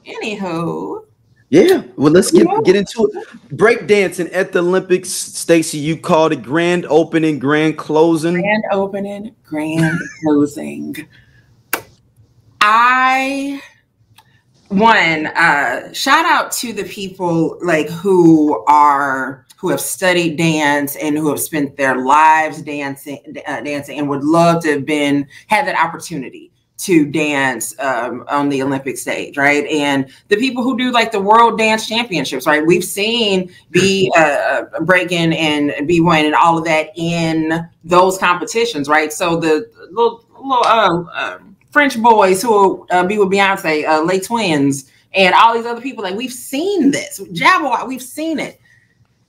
Anywho. Yeah, well, let's get into it. Breakdancing at the Olympics, Stacey, you called it grand opening, grand closing. Grand opening, grand closing. Shout out to the people like who have studied dance and who have spent their lives dancing and would love to have that opportunity to dance on the Olympic stage, right? And the people who do like the World Dance Championships, right? We've seen breaking and b-boying and all of that in those competitions, right? So the little French boys who will be with Beyonce, Les Twins, and all these other people, like we've seen this. Jabba, we've seen it.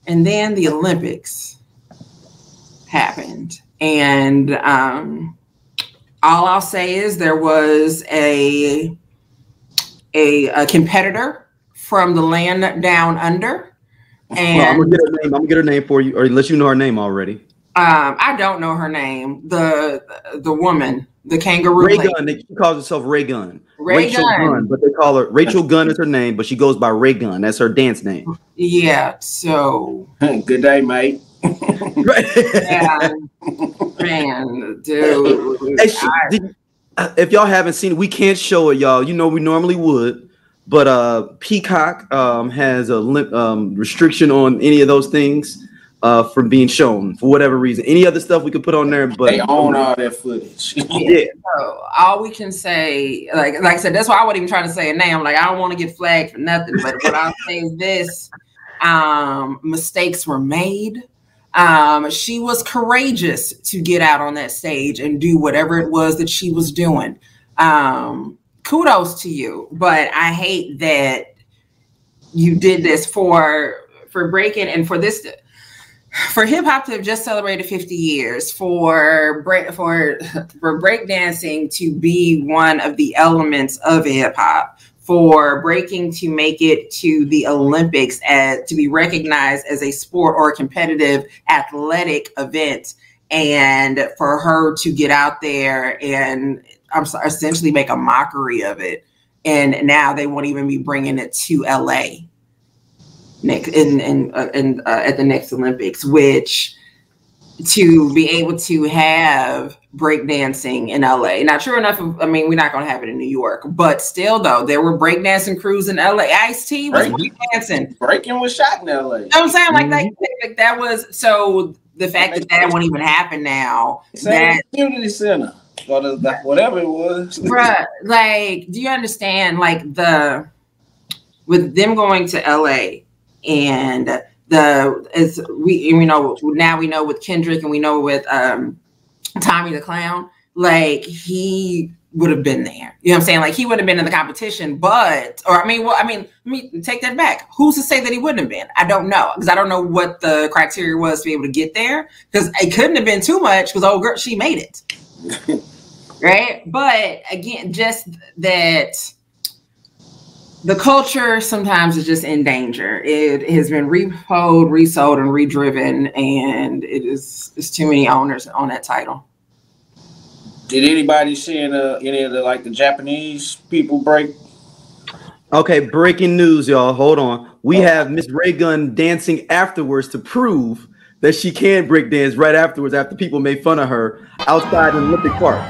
And then the Olympics happened, and all I'll say is there was a competitor from the land down under. And well, I'm gonna get her name for you, or unless you know her name already. I don't know her name. The woman, the kangaroo. Ray Gunn. She calls herself Ray Gunn. Rachel Gunn, but they call her Rachel Gunn is her name, but she goes by Ray Gunn. That's her dance name. Yeah. So good day, mate. Yeah, man, dude. If y'all haven't seen it, we can't show it, y'all. You know we normally would, but Peacock has a restriction on any of those things from being shown for whatever reason. Any other stuff we could put on there, but they own all that footage. Yeah. So all we can say, like I said, that's why I wasn't even trying to say a name. Like I don't want to get flagged for nothing. But what I'll say is this: mistakes were made. She was courageous to get out on that stage and do whatever it was that she was doing. Kudos to you, but I hate that you did this for breaking and for hip hop to have just celebrated 50 years, for breakdancing to be one of the elements of hip hop, for breaking to make it to the Olympics to be recognized as a sport or a competitive athletic event, and for her to get out there and essentially make a mockery of it. And now they won't even be bringing it to LA next at the next Olympics, which to be able to have breakdancing in LA. Now, true enough, I mean, we're not going to have it in New York, but still, though, there were breakdancing crews in LA. Ice-T was breakdancing. Breaking was shot in LA. You know what I'm saying? Like that was, so the fact that won't even happen now. That community center, whatever it was. Bruh, like, do you understand, like, with them going to LA and we know with Kendrick and we know with Tommy the Clown, like he would have been there. You know what I'm saying? Like he would have been in the competition, let me take that back. Who's to say that he wouldn't have been? I don't know, because I don't know what the criteria was to be able to get there, because it couldn't have been too much because old girl, she made it. Right? But again, just that the culture sometimes is just in danger. It has been repoed, resold, and redriven, and it's too many owners on that title. Did anybody see any of the Japanese people break? Okay, breaking news, y'all. Hold on. We have Miss Ray Gunn dancing afterwards to prove that she can break dance right afterwards, after people made fun of her outside in Olympic Park.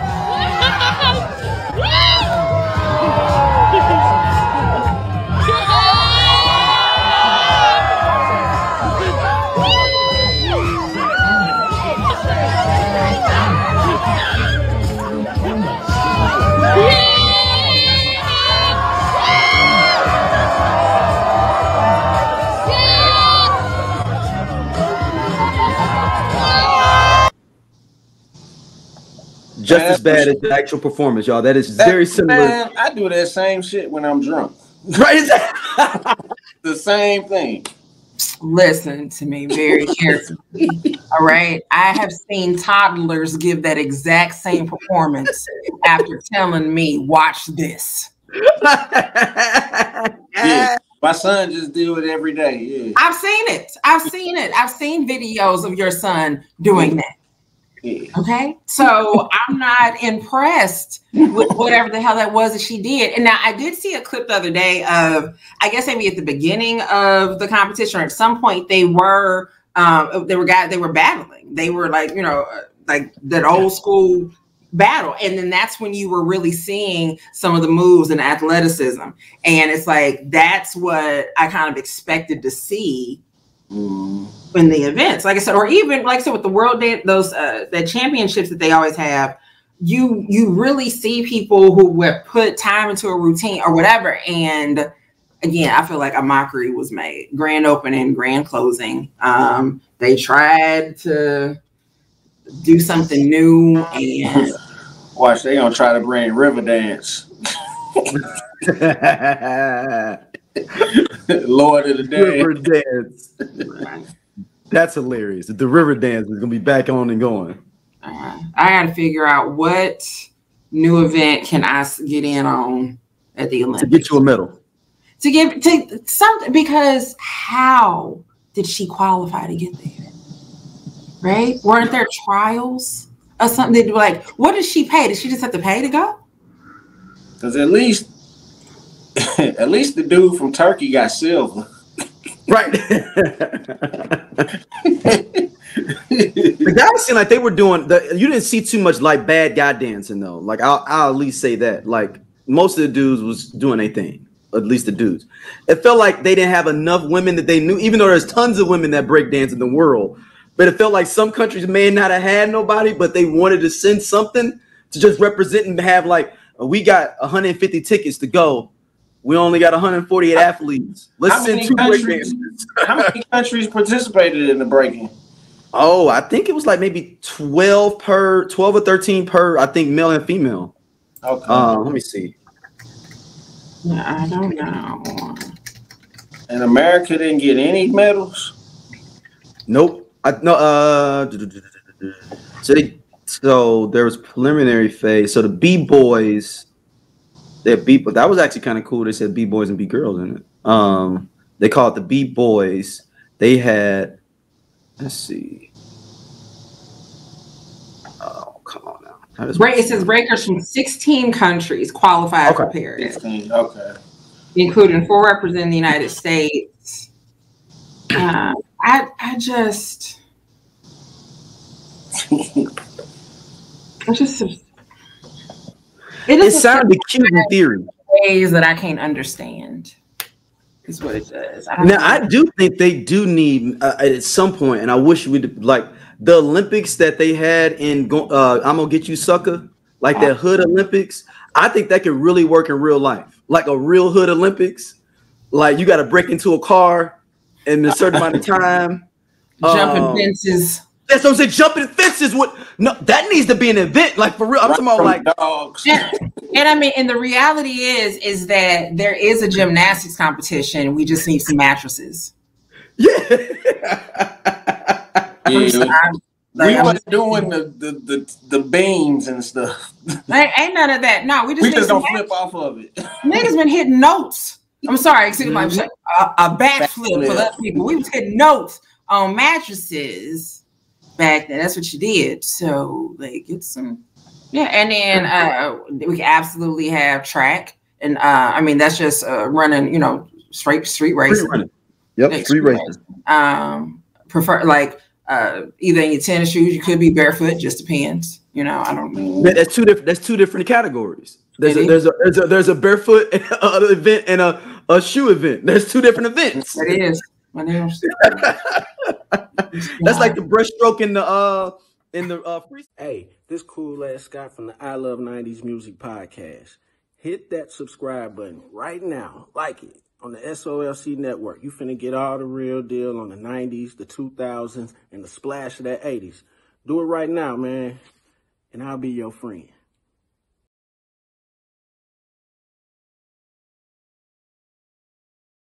Just as bad as the actual performance, y'all. That is very similar. Man, I do that same shit when I'm drunk. Right? The same thing. Listen to me very carefully. All right. I have seen toddlers give that exact same performance after telling me, watch this. Yeah. My son just do it every day. Yeah. I've seen it. I've seen videos of your son doing that. Okay, so I'm not impressed with whatever the hell that was that she did. And now I did see a clip the other day of, I guess maybe at the beginning of the competition or at some point they were battling. They were like, like that old school battle. And then that's when you were really seeing some of the moves and athleticism. And it's like, that's what I kind of expected to see in the events, like I said, or even like I said with the world those the championships that they always have, you really see people who have put time into a routine or whatever. And again, I feel like a mockery was made. Grand opening, grand closing. They tried to do something new, and watch, they gonna try to bring river dance. Lord of the Dance. River dance. That's hilarious. The river dance is gonna be back on and going. I gotta figure out what new event can I get in on at the Olympics to get you a medal. To something, because how did she qualify to get there? Right? Weren't there trials or something? Like, what did she pay? Did she just have to pay to go? Because at least the dude from Turkey got silver. Right. The guys seemed like they were doing you didn't see too much like bad guy dancing though. Like I'll at least say that. Like most of the dudes was doing their thing. At least the dudes. It felt like they didn't have enough women that they knew, even though there's tons of women that break dance in the world. But it felt like some countries may not have had nobody, but they wanted to send something to just represent and have like, we got 150 tickets to go. We only got 148 athletes. Let's send 2 breakdancers. How many countries participated in the breaking? Oh, I think it was like maybe 12 or 13 per, I think, male and female. Okay. Let me see. Yeah, I don't know. And America didn't get any medals? Nope. So there was preliminary phase. So the B-boys, that was actually kind of cool. They said B-boys and B-girls in it. They call it the B-boys. They had, let's see. Oh, come on now. It says breakers from 16 countries qualified for Paris. Okay. Including 4 representing the United States. I just it sounded cute in theory. Ways that I can't understand is what it does. I do think they do need at some point, and I wish we'd like the Olympics that they had in I'm Gonna Get You Sucker, like that hood Olympics. I think that could really work in real life, like a real hood Olympics. Like you got to break into a car in a certain amount of time. Jumping fences. That's what I'm saying. Jumping fences. That needs to be an event. Like for real. I'm talking about like dogs. And I mean, and the reality is that there is a gymnastics competition. We just need some mattresses. Yeah. We weren't doing the beams and stuff. Ain't none of that. No, we just don't flip off of it. Niggas been hitting notes. I'm sorry, excuse me, a backflip for other people. We was hitting notes on mattresses back then. That's what you did. So like it's some, yeah. And then we can absolutely have track, and I mean that's just running, straight street racing. Yep, street racing. Prefer like either in your tennis shoes. You could be barefoot. Just depends. I don't know. That's two different categories. There's a barefoot event and a shoe event. There's 2 different events. It is. That's like the brushstroke in the free. Hey, this cool ass Scott from the I Love 90s Music Podcast. Hit that subscribe button right now. Like it on the SOLC Network. You finna get all the real deal on the 90s, the 2000s, and the splash of that 80s. Do it right now, man, and I'll be your friend.